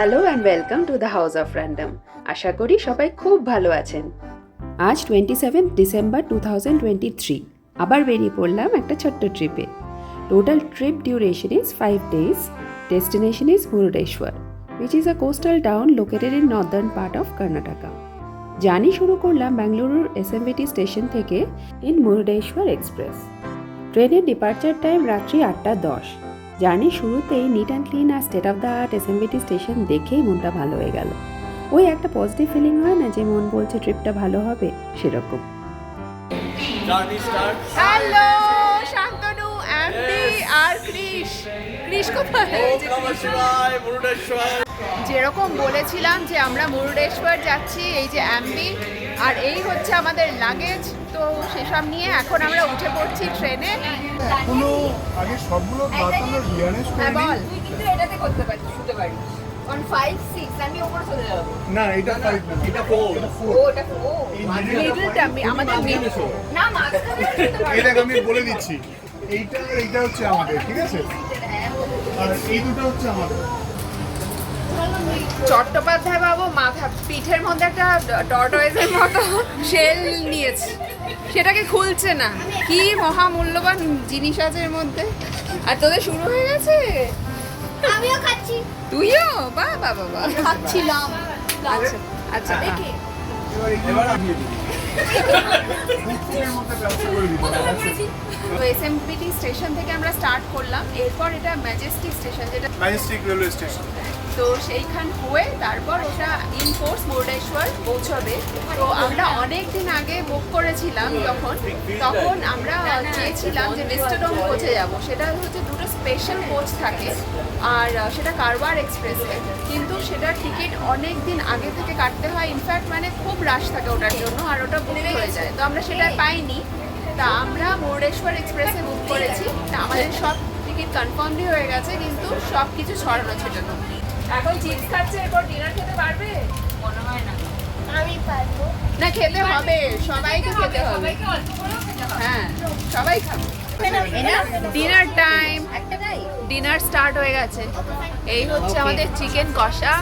Hello and welcome to the House of Random. আশা করি সবাই খুব ভালো আছেন। আজ 27 ডিসেম্বর 2023 আবার বেরিয়ে পড়লাম একটা ছোট্ট ট্রিপে। Total trip duration is 5 days. Destination is Murudeshwar, which is a coastal town located in northern part of Karnataka. Journey শুরু করলাম বেঙ্গালুরুর SMVT স্টেশন থেকে ইন মুরুডেশ্বর এক্সপ্রেস। ট্রেনের ডিপার্চার টাইম রাত্রি 8:10। জার্নি শুরুতেই নিট অ্যান্ড ক্লিন আর state of the art SMVT station দেখেই মনটা ভালো হয়ে গেল। ওই একটা পজিটিভ ফিলিং হয় না যে মন বলছে ট্রিপটা ভালো হবে, সেরকম। হ্যালো শান্তনু, অ্যাম্বি আর কৃষ কোথায়? যেরকম বলেছিলাম যে আমরা মুরুডেশ্বর যাচ্ছি, এই যে অ্যাম্বি আর এই হচ্ছে আমাদের লাগেজ। তো সেসব নিয়ে এখন আমরা উঠে পড়ছি ট্রেনে। এখনো আগে সবগুলো বাতানোর রিয়ানেস করে বল, নি। তুই কিন্তু এটাতে করতে পারিস, শুতে পারিস। 1 5 6 আমি উপরে চলে যাব। না এটা 5 না, এটা 4। ও এটা ও মিডলটা আমাদের মিডল না মাঝখানে। এটা আমি বলে দিচ্ছি, এইটা আর এইটা হচ্ছে আমাদের, ঠিক আছে? আর এই দুটো হচ্ছে আমাদের। চট্টোপাধ্যায় বাবু মাথা পিঠের মধ্যে একটা টর্টয়েজের মতো শেল নিয়েছে, সেটাকে খুলছে না। কি মহামূল্যবান জিনিস আছে এর মধ্যে। আর তোদের শুরু হয়ে গেছে? আমিও খাচ্ছি। তুইও? বাহ বাহ বাহ, খাচ্ছিলাম। আচ্ছা আচ্ছা দেখি। এবার আমি বুকের মধ্যে ব্যবসা করে দিব। তো SMVT স্টেশন থেকে আমরা স্টার্ট করলাম, এরপর এটা ম্যাজেস্টিক স্টেশন, যেটা ম্যাজেস্টিক রেলওয়ে স্টেশন। তো সেইখান হয়ে তারপর ওটা ইন কোর্স মুরুডেশ্বর পৌঁছবে। তো আমরা অনেক দিন আগে বুক করেছিলাম, তখন আমরা চেয়েছিলাম যে ভিস্টাডোম কোচে যাব। সেটা হচ্ছে দুটো স্পেশাল কোচ থাকে, আর সেটা কারওয়ার এক্সপ্রেসে, কিন্তু সেটার টিকিট অনেক দিন আগে থেকে কাটতে হয়। ইনফ্যাক্ট মানে খুব রাশ থাকে ওটার জন্য, আর ওটা বুক হয়ে যায়। তো আমরা সেটা পাইনি। তা আমরা মুরুডেশ্বর এক্সপ্রেসে বুক করেছি। তা আমাদের সব টিকিট কনফার্মলি হয়ে গেছে, কিন্তু সব কিছু ছড়ানো ছিটানো। এখন চিপস খাচ্ছে, এরপর ডিনার খেতে পারবে? মনে হয় না। আমি পারবো না, খেতে হবে, সবাইকে খেতে হবে। হ্যাঁ সবাই খাবে। ডিনার টাইম, ডিনার স্টার্ট হয়ে গেছে। এই হচ্ছে আমাদের চিকেন কষা,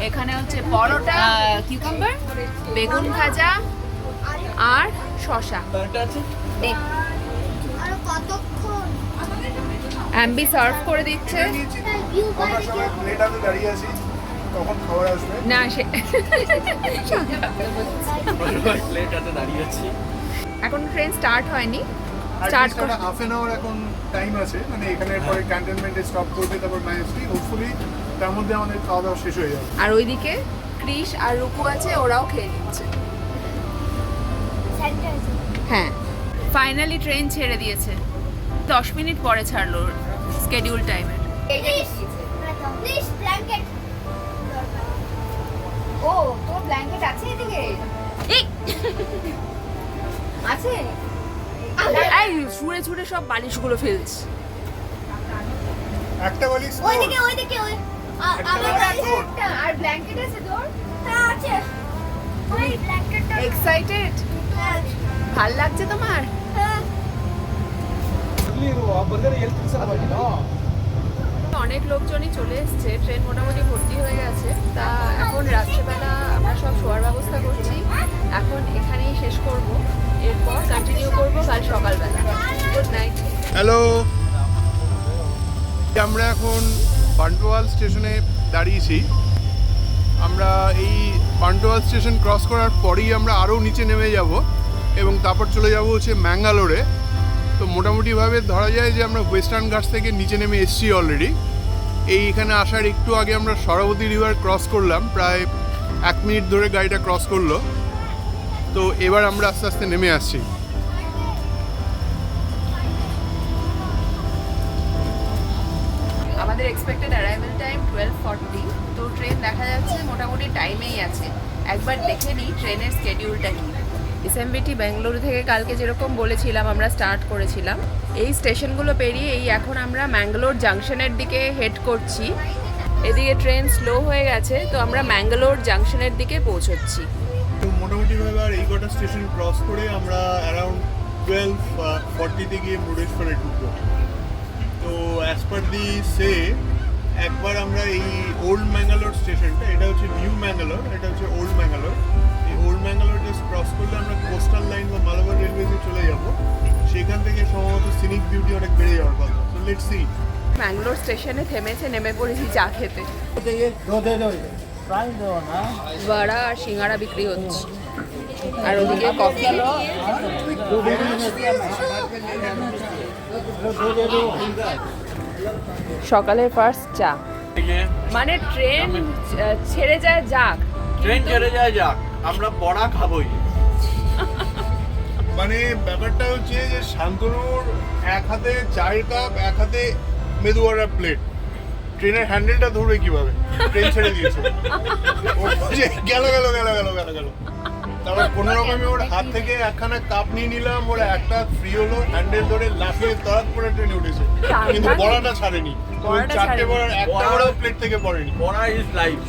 এখানে হচ্ছে পরোটা, কিউকাম্বার, বেগুন ভাজা আর শসা। আর কতক্ষণ? অ্যাম্বি সার্ভ করে দিচ্ছে। আমরা সবাই প্লেট হাতে দাঁড়িয়ে আছি, কখন খাবার আসবে? না সে এখন ট্রেন স্টার্ট হয়নি, স্টার্ট আর হাফ অ্যান আওয়ার এখন টাইম আছে, মানে এখানে পরে ক্যান্টনমেন্টে স্টপ করবে, তারপর ম্যাজেস্টিক। হোপফুলি তার মধ্যে আমাদের খাওয়া দাওয়া শেষ হয়ে যাবে। আর ওইদিকে কৃষ আর রুকু আছে, ওরাও খেয়ে নিচ্ছে। হ্যাঁ ফাইনালি ট্রেন ছেড়ে দিয়েছে, 10 মিনিট পরে ছাড়লো স্কেডিউল টাইমের। Please blanket. ও তোর ব্ল্যাঙ্কেট আছে এদিকে? আছে? এই ছুঁড়ে ছুঁড়ে সব বালিশগুলো ফেলছে। একটা বালিশ তো? ওইদিকে ওই আমার কাছে একটা আর ব্ল্যাঙ্কেট আছে তোর? হ্যাঁ আছে। ওই ব্ল্যাঙ্কেটটা এক্সাইটেড? ভাল লাগছে তোমার? অনেক লোকজনই চলে এসছে, ট্রেন মোটামুটি ভর্তি হয়ে গেছে। তা এখন রাত্রেবেলা আমরা সব শোয়ার ব্যবস্থা করছি। এখন এখানেই শেষ করব, এরপর কন্টিনিউ করব কাল সকালবেলা। Good night. হ্যালো, আমরা এখন পান্টোয়াল স্টেশনে দাঁড়িয়েছি। আমরা এই পান্টোয়াল স্টেশন ক্রস করার পরেই আমরা আরও নিচে নেমে যাব এবং তারপর চলে যাব হচ্ছে ম্যাঙ্গালোরে। তো মোটামুটিভাবে ধরা যায় যে আমরা ওয়েস্টার্ন ঘাটস থেকে নিচে নেমে এসেছি অলরেডি। এইখানে আসার একটু আগে আমরা সরাবতী রিভার ক্রস করলাম, প্রায় 1 মিনিট ধরে গাড়িটা ক্রস করলো। তো এবার আমরা আস্তে আস্তে নেমে আসছি। আমাদের এক্সপেক্টেড অ্যারাইভাল টাইম 12:40। তো ট্রেন দেখা যাচ্ছে মোটামুটি টাইমেই আছে। একবার দেখে নিই ট্রেনের স্কেডিউলটা কি। SMVT বেঙ্গালুরু থেকে কালকে যেরকম বলেছিলাম আমরা স্টার্ট করেছিলাম, এই স্টেশনগুলো পেরিয়ে এই এখন আমরা ম্যাঙ্গালোর জাংশনের দিকে হেড করছি। এদিকে ট্রেন স্লো হয়ে গেছে, তো আমরা ম্যাঙ্গালোর জাংশনের দিকে পৌঁছচ্ছি। তো মোটামুটিভাবে আর এই কটা স্টেশন ক্রস করে আমরা অ্যারাউন্ড 12:40 গিয়ে মুরুডেশ্বরে ঢুকবো। তো অ্যাজ পার দি সে একবার আমরা এই ওল্ড ম্যাঙ্গালোর স্টেশনটা, এটা হচ্ছে নিউ ম্যাঙ্গালোর, এটা হচ্ছে ওল্ড ম্যাঙ্গালোর। এই ওল্ড ম্যাঙ্গালোর জাস্ট ক্রস করলে আমরা কোস্টাল লাইন বা মালাবার রেলওয়েজে চলে যাব। সেখান থেকে সম্ভবত সিনিক বিউটি অনেক বেড়ে যাওয়ার কথা। So let's see. ম্যাঙ্গালোর স্টেশনে থেমেছে, নেমে পড়েছি চা খেতে। বড়া আর সিঙ্গারা বিক্রি হচ্ছে, আর ওদিকে কফি। সকালের ফার্স্ট চা, মানে ট্রেন ছেড়ে যায় যাক, ট্রেন ছেড়ে যায় যাক, আমরা বড়া খাবোই। মানে ব্যাপারটা হচ্ছে যে শান্তনুর এক হাতে চায়ের কাপ, এক হাতে মেদুয়ারা প্লেট। ট্রেনের হ্যান্ডেলটা ধরবে কিভাবে? ট্রেন ছেড়ে দিয়েছে, ও যে গেল গেল গেল গেল গেল গেল। তারপর কোনো রকমে ওর হাত থেকে একখানা কাপ নিয়ে নিলাম, ওর একটা ফ্রি হলো, হ্যান্ডেল ধরে লাফিয়ে তড়াৎ করে ট্রেনে উঠেছে, কিন্তু বড়াটা ছাড়েনি। ওই চারটে বড়ার একটা বড়াও প্লেট থেকে পড়েনি। বড়া ইজ লাইফ।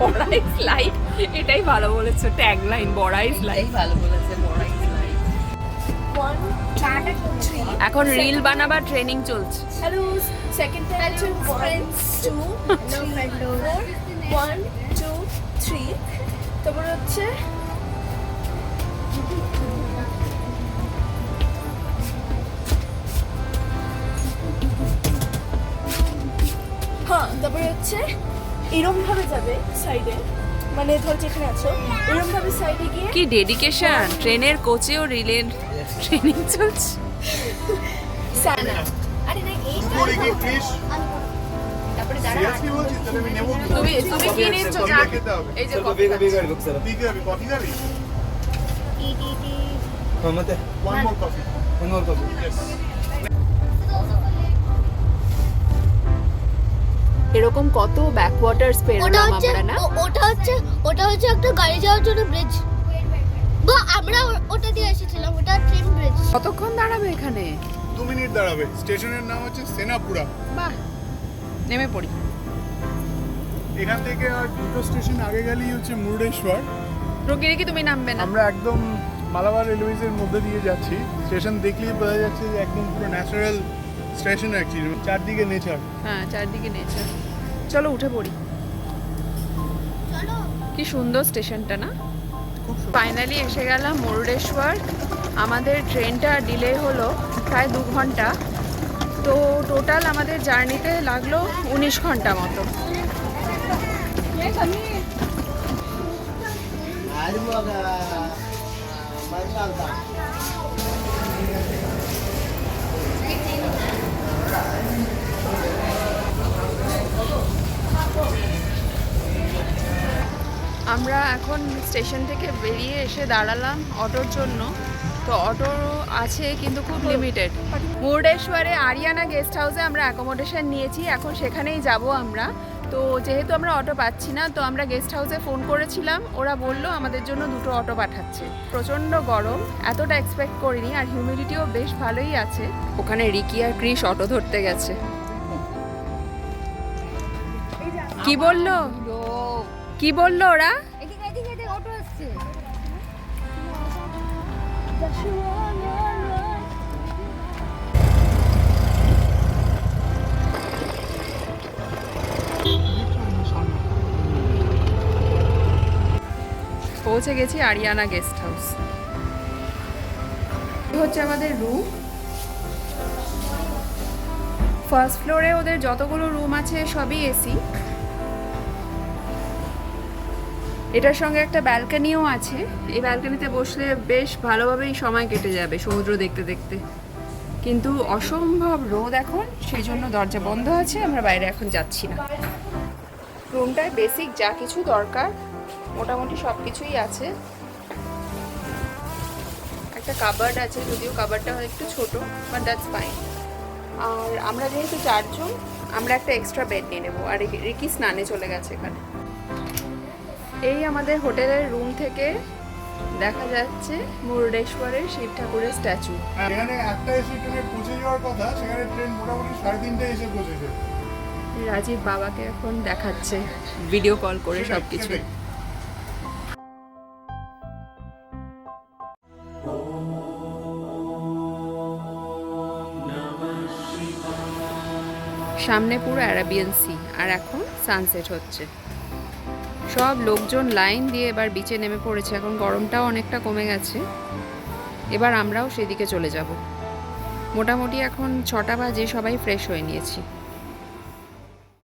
বড়া ইজ লাইফ, এটাই ভালো বলেছো, ট্যাগ লাইন বড়া ইজ লাইফ। এখন রিল বানাবার ট্রেনিং চলছে। Hello, second time to friends 2, 3, 4, 1, 2, 3. তারপর হচ্ছে হ্যাঁ, তারপরে হচ্ছে এরম ভাবে যাবে সাইডে, মানে ধর যেখানে আছো এরম ভাবে সাইডে গিয়ে কি ডেডিকেশন, ট্রেনের কোচেও রিলের ট্রেনিং চলছে। সানা। আরে না এই করে কি ফিশ? তারপরে সিরিয়াসলি বলছিস? তাহলে আমি নেবো কি? তুমি তুমি কি নিচ্ছ? চা খেতে হবে। এই যে কফি তুই কি খাবি? কফি খাবি? One more coffee. Yes. এরকম কত ব্যাকওয়াটার্স ওটা পেরোলাম হচ্ছে আমরা না। ওটা হচ্ছে একটা গাড়ি যাওয়ার জন্য ব্রিজ। বা আমরা ওটা দিয়ে এসেছিলাম, ওটা ট্রেন ব্রিজ। কতক্ষণ দাঁড়াবে এখানে? 2 মিনিট দাঁড়াবে। স্টেশনের নাম হচ্ছে সেনাপুরা। বাহ, নেমে পড়ি। এখান থেকে আর দুটো স্টেশন আগে গেলেই হচ্ছে মুরুডেশ্বর। রুকি রেখে তুমি নামবে না। আমরা একদম মালাবার রেলওয়েজের মধ্যে দিয়ে যাচ্ছি। স্টেশন দেখলেই বোঝা যাচ্ছে যে একদম পুরো ন্যাচারাল স্টেশন অ্যাকচুয়ালি, চারদিকে নেচার। হ্যাঁ, চারদিকে নেচে। চলো উঠে পড়ি। চলো। কি সুন্দর স্টেশনটা না। ফাইনালি এসে গেলাম মুরুডেশ্বর। আমাদের ট্রেনটা ডিলে হলো প্রায় 2 ঘন্টা, তো টোটাল আমাদের জার্নিতে লাগলো 19 ঘন্টা মতো। আমরা এখন স্টেশন থেকে বেরিয়ে এসে দাঁড়ালাম অটোর জন্য। তো অটো আছে কিন্তু খুব লিমিটেড। মুরুডেশ্বরে আরিয়ানা গেস্ট হাউসে আমরা অ্যাকোমোডেশন নিয়েছি, এখন সেখানেই যাব আমরা। তো যেহেতু আমরা অটো পাচ্ছি না, তো আমরা গেস্ট হাউসে ফোন করেছিলাম, ওরা বললো আমাদের জন্য 2টো অটো পাঠাচ্ছে। প্রচণ্ড গরম, এতটা এক্সপেক্ট করিনি, আর হিউমিডিটিও বেশ ভালোই আছে। ওখানে রিকি আর ক্রিশ অটো ধরতে গেছে। কি বললো কি বললো ওরা? এদিকে অটো আসছে। পৌঁছে গেছি আরিয়ানা গেস্ট হাউস। হচ্ছে আমাদের রুম। ফার্স্ট ফ্লোরে ওদের যতগুলো রুম আছে সবই এসি। এটার সঙ্গে একটা ব্যালকনিও আছে। এই ব্যালকনিতে বসলে বেশ ভালোভাবেই সময় কেটে যাবে সমুদ্র দেখতে দেখতে, কিন্তু অসম্ভব রোদ এখন, সেই জন্য দরজা বন্ধ আছে, আমরা বাইরে এখন যাচ্ছি না। রুমটায় বেসিক যা কিছু দরকার মোটামুটি সব কিছুই আছে। একটা কাবার্ড আছে, যদিও কাবার্ডটা একটু ছোট, বাট দ্যাটস ফাইন। আর আমরা যেহেতু 4 জন, আমরা একটা এক্সট্রা বেড নিয়ে নেবো। আর রিকি স্নানে চলে গেছে এখানে। এই আমাদের হোটেলের রুম থেকে দেখা যাচ্ছে মুরুডেশ্বরের শিব ঠাকুরের স্ট্যাচু। এখানে একটা এসে ট্রেনে পৌঁছে যাওয়ার কথা, সেখানে ট্রেন মোটামুটি 3:30টায় এসে পৌঁছেছে। রাজীব বাবাকে এখন দেখাচ্ছে ভিডিও কল করে সবকিছু। সামনে পুরো অ্যারাবিয়ান সি, আর এখন সানসেট হচ্ছে। সব লোকজন লাইন দিয়ে এবার বিচে নেমে পড়েছে, এখন গরমটাও অনেকটা কমে গেছে। এবার আমরাও সেদিকে চলে যাব। মোটামুটি এখন 6টা বাজে, সবাই ফ্রেশ হয়ে নিয়েছি।